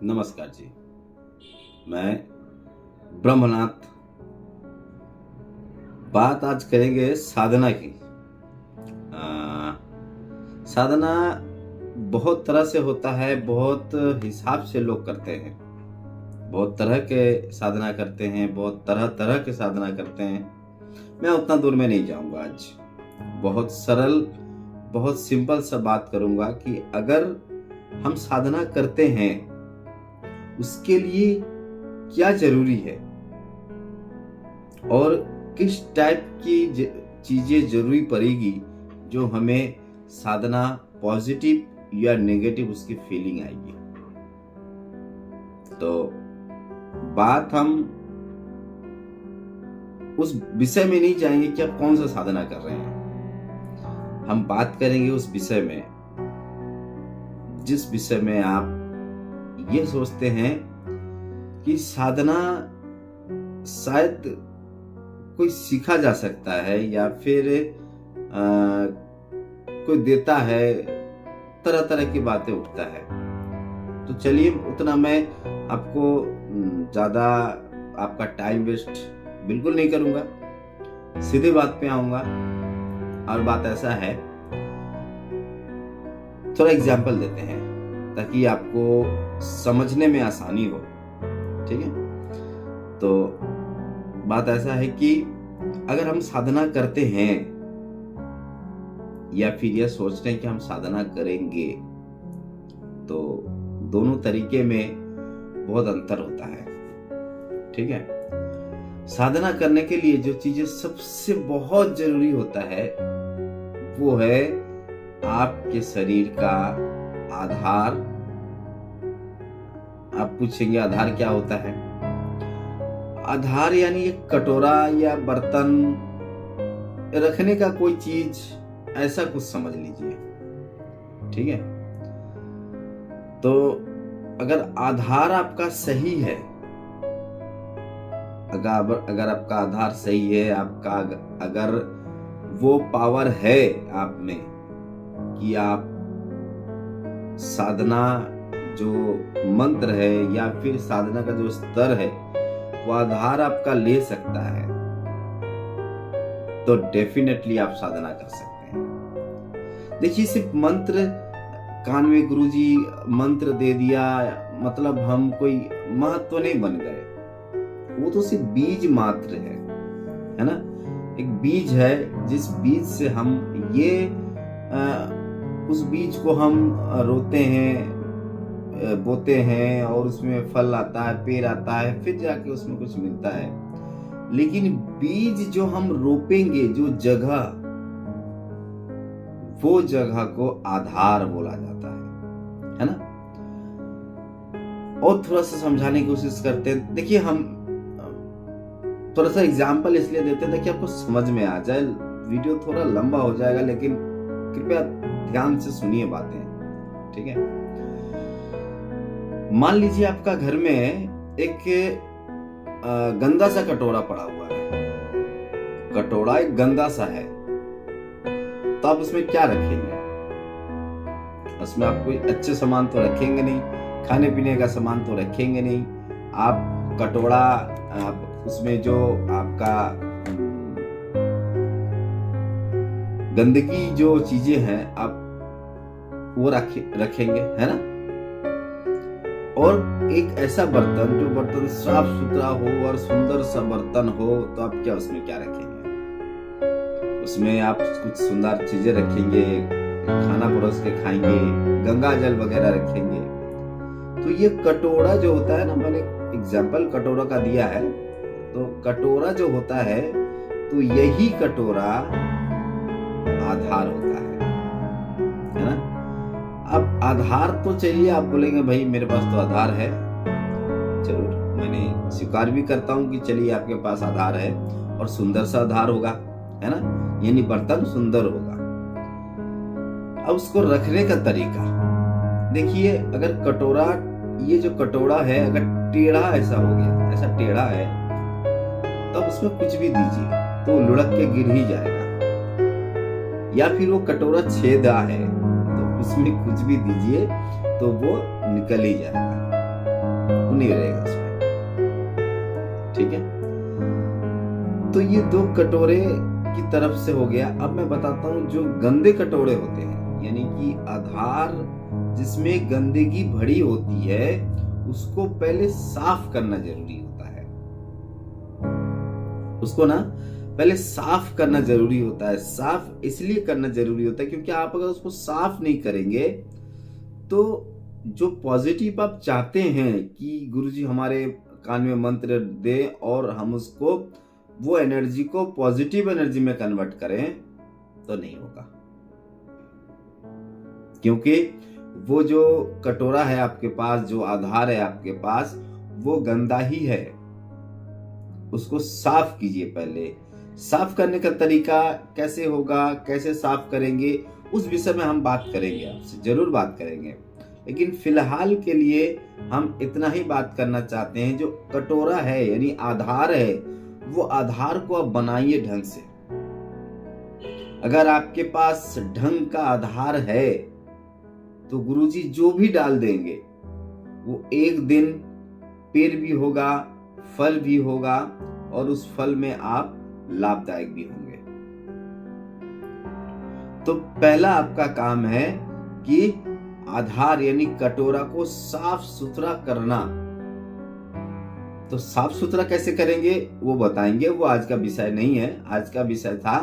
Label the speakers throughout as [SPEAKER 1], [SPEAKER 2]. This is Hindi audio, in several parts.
[SPEAKER 1] नमस्कार जी। मैं ब्रह्मनाथ। बात आज करेंगे साधना की। साधना बहुत तरह से होता है, बहुत हिसाब से लोग करते हैं, बहुत तरह के साधना करते हैं, बहुत तरह तरह के साधना करते हैं। मैं उतना दूर में नहीं जाऊंगा। आज बहुत सरल, बहुत सिंपल सा बात करूंगा कि अगर हम साधना करते हैं उसके लिए क्या जरूरी है और किस टाइप की चीजें जरूरी पड़ेगी जो हमें साधना पॉजिटिव या नेगेटिव उसकी फीलिंग आएगी। तो बात हम उस विषय में नहीं जाएंगे कि आप कौन सा साधना कर रहे हैं। हम बात करेंगे उस विषय में जिस विषय में आप ये सोचते हैं कि साधना शायद कोई सीखा जा सकता है या फिर कोई देता है, तरह तरह की बातें उठता है। तो चलिए, उतना मैं आपको ज्यादा आपका टाइम वेस्ट बिल्कुल नहीं करूंगा, सीधे बात पे आऊंगा। और बात ऐसा है, थोड़ा एग्जाम्पल देते हैं ताकि आपको समझने में आसानी हो। ठीक है, तो बात ऐसा है कि अगर हम साधना करते हैं या फिर यह सोचते हैं कि हम साधना करेंगे, तो दोनों तरीके में बहुत अंतर होता है। ठीक है, साधना करने के लिए जो चीजें सबसे बहुत जरूरी होता है वो है आपके शरीर का आधार। आप पूछेंगे आधार क्या होता है? आधार यानी एक कटोरा या बर्तन रखने का कोई चीज, ऐसा कुछ समझ लीजिए। ठीक है, तो अगर आधार आपका सही है, अगर आपका आधार सही है, आपका अगर वो पावर है आप में कि आप साधना जो मंत्र है या फिर साधना का जो स्तर है वो आधार आपका ले सकता है, तो डेफिनेटली आप साधना कर सकते हैं। देखिए, सिर्फ मंत्र कान में गुरुजी मंत्र दे दिया मतलब हम कोई महत्व नहीं बन गए। वो तो सिर्फ बीज मात्र है ना। एक बीज है, जिस बीज से हम उस बीज को हम रोते हैं, बोते हैं और उसमें फल आता है, पेड़ आता है, फिर जाके उसमें कुछ मिलता है। लेकिन बीज जो हम रोपेंगे, जो जगह, वो जगह को आधार बोला जाता है ना। और थोड़ा सा समझाने की कोशिश करते हैं। देखिए, हम थोड़ा सा एग्जाम्पल इसलिए देते हैं ताकि आपको समझ में आ जाए। वीडियो थोड़ा लंबा हो जाएगा, लेकिन कृपया ध्यान से सुनिए बातें। ठीक है, मान लीजिए आपका घर में एक गंदा सा कटोरा पड़ा हुआ है। कटोरा एक गंदा सा है, तो आप उसमें क्या रखेंगे? उसमें आप कोई अच्छे सामान तो रखेंगे नहीं, खाने पीने का सामान तो रखेंगे नहीं। आप कटोरा, आप उसमें जो आपका गंदगी जो चीजें हैं आप वो रखेंगे, है ना। और एक ऐसा बर्तन, जो बर्तन साफ सुथरा हो और सुंदर सा बर्तन हो, तो आप उसमें क्या रखेंगे? उसमें आप कुछ सुंदर चीजें रखेंगे, खाना परोस के खाएंगे, गंगा जल वगैरह रखेंगे। तो ये कटोरा जो होता है ना, मैंने एग्जाम्पल कटोरा का दिया है, तो कटोरा जो होता है, तो यही कटोरा आधार होता है ना। अब आधार तो चलिए, आप बोलेंगे भाई मेरे पास तो आधार है, जरूर मैंने स्वीकार भी करता हूं कि चलिए आपके पास आधार है और सुंदर सा आधार होगा, है ना, यानी बर्तन सुंदर होगा। अब उसको रखने का तरीका देखिए। अगर कटोरा, ये जो कटोरा है, अगर टेढ़ा ऐसा हो गया, ऐसा टेढ़ा है, तब उसमें कुछ भी दीजिए तो लुढ़क के गिर ही जाएगा। या फिर वो कटोरा छेदा है, तो उसमें कुछ भी दीजिए तो वो निकल ही जाएगा। वो नहीं रहेगा उसमें। ठीक है, तो ये 2 कटोरे की तरफ से हो गया। अब मैं बताता हूँ जो गंदे कटोरे होते हैं, यानी कि आधार जिसमें गंदगी भरी होती है, उसको पहले साफ करना जरूरी होता है। उसको ना पहले साफ करना जरूरी होता है। साफ इसलिए करना जरूरी होता है क्योंकि आप अगर उसको साफ नहीं करेंगे तो जो पॉजिटिव आप चाहते हैं कि गुरुजी हमारे कान में मंत्र दे और हम उसको वो एनर्जी को पॉजिटिव एनर्जी में कन्वर्ट करें, तो नहीं होगा। क्योंकि वो जो कटोरा है आपके पास, जो आधार है आपके पास, वो गंदा ही है। उसको साफ कीजिए। पहले साफ करने का तरीका कैसे होगा, कैसे साफ करेंगे, उस विषय में हम बात करेंगे, आपसे जरूर बात करेंगे। लेकिन फिलहाल के लिए हम इतना ही बात करना चाहते हैं, जो कटोरा है यानी आधार है, वो आधार को आप बनाइए ढंग से। अगर आपके पास ढंग का आधार है तो गुरुजी जो भी डाल देंगे वो एक दिन पेड़ भी होगा, फल भी होगा, और उस फल में आप लाभदायक भी होंगे। तो पहला आपका काम है कि आधार यानी कटोरा को साफ सुथरा करना। तो साफ सुथरा कैसे करेंगे वो बताएंगे, वो आज का विषय नहीं है। आज का विषय था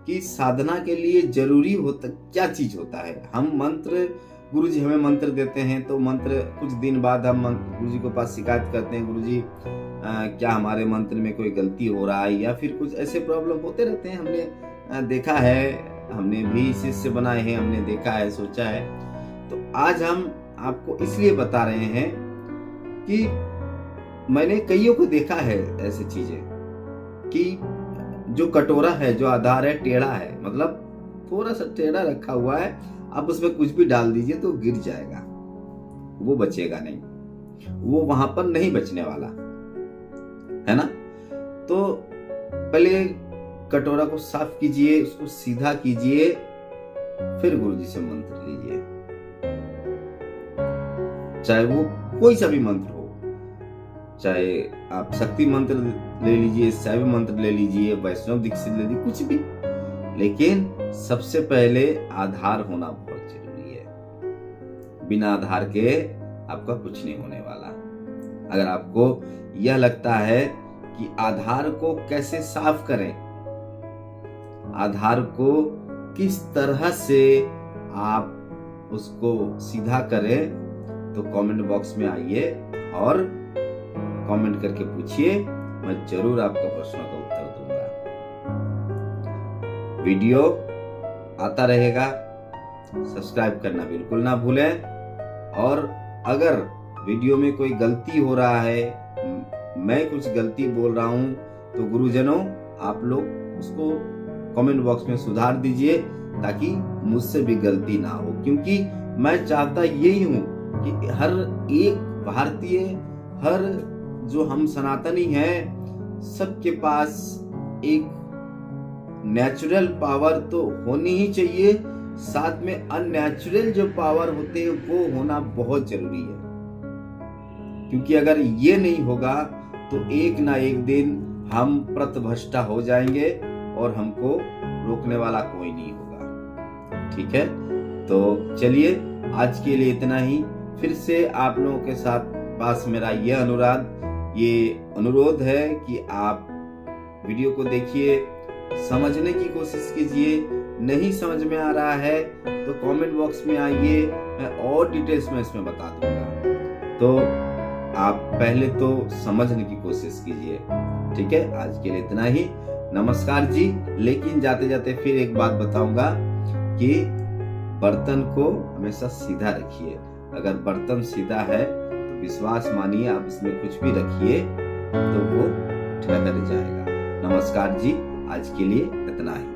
[SPEAKER 1] कि साधना के लिए जरूरी होता क्या चीज होता है। हम मंत्र, गुरुजी हमें मंत्र देते हैं, तो मंत्र कुछ दिन बाद हम गुरुजी के पास शिकायत करते हैं, गुरुजी क्या हमारे मंत्र में कोई गलती हो रहा है, या फिर कुछ ऐसे प्रॉब्लम होते रहते हैं। हमने देखा है, हमने भी शिष्य बनाए हैं, हमने देखा है, सोचा है। तो आज हम आपको इसलिए बता रहे हैं कि मैंने कईयों को देखा है ऐसी चीजें कि जो कटोरा है, जो आधार है, टेढ़ा है, मतलब थोड़ा सा टेढ़ा रखा हुआ है, आप उसमें कुछ भी डाल दीजिए तो गिर जाएगा, वो बचेगा नहीं, वो वहां पर नहीं बचने वाला है ना। तो पहले कटोरा को साफ कीजिए, उसको सीधा कीजिए, फिर गुरुजी से मंत्र लीजिए। चाहे वो कोई सा भी मंत्र हो, चाहे आप शक्ति मंत्र ले लीजिए, शैव मंत्र ले लीजिए, वैष्णव दीक्षित ले लीजिए, कुछ भी, लेकिन सबसे पहले आधार होना बहुत जरूरी है। बिना आधार के आपका कुछ नहीं होने वाला। अगर आपको यह लगता है कि आधार को कैसे साफ करें, आधार को किस तरह से आप उसको सीधा करें, तो कमेंट बॉक्स में आइए और कमेंट करके पूछिए, मैं जरूर आपका प्रश्नों का उत्तर दूंगा। वीडियो आता रहेगा, सब्सक्राइब करना बिल्कुल ना भूलें। और अगर वीडियो में कोई गलती हो रहा है, मैं कुछ गलती बोल रहा हूं, तो गुरुजनों आप लोग उसको कमेंट बॉक्स में सुधार दीजिए, ताकि मुझसे भी गलती ना हो। क्योंकि मैं चाहता यही हूं कि हर एक भारतीय, हर जो हम सनातनी हैं, सबके पास एक नेचुरल पावर तो होनी ही चाहिए, साथ में अननेचुरल जो पावर होते हैं वो होना बहुत जरूरी है। क्योंकि अगर ये नहीं होगा तो एक ना एक दिन हम प्रतिभ्रष्टा हो जाएंगे और हमको रोकने वाला कोई नहीं होगा। ठीक है, तो चलिए आज के लिए इतना ही। फिर से आप लोगों के साथ पास मेरा ये अनुरोध है कि आप वीडियो को देखिए, समझने की कोशिश कीजिए। नहीं समझ में आ रहा है तो कमेंट बॉक्स में आइए, मैं और डिटेल्स में इसमें बता दूंगा। तो आप पहले तो समझने की कोशिश कीजिए। ठीक है, आज के लिए इतना ही। नमस्कार जी। लेकिन जाते जाते फिर एक बात बताऊंगा कि बर्तन को हमेशा सीधा रखिए। अगर बर्तन सीधा है तो विश्वास मानिए, आप इसमें कुछ भी रखिए तो वो ठहर जाएगा। नमस्कार जी, आज के लिए इतना ही।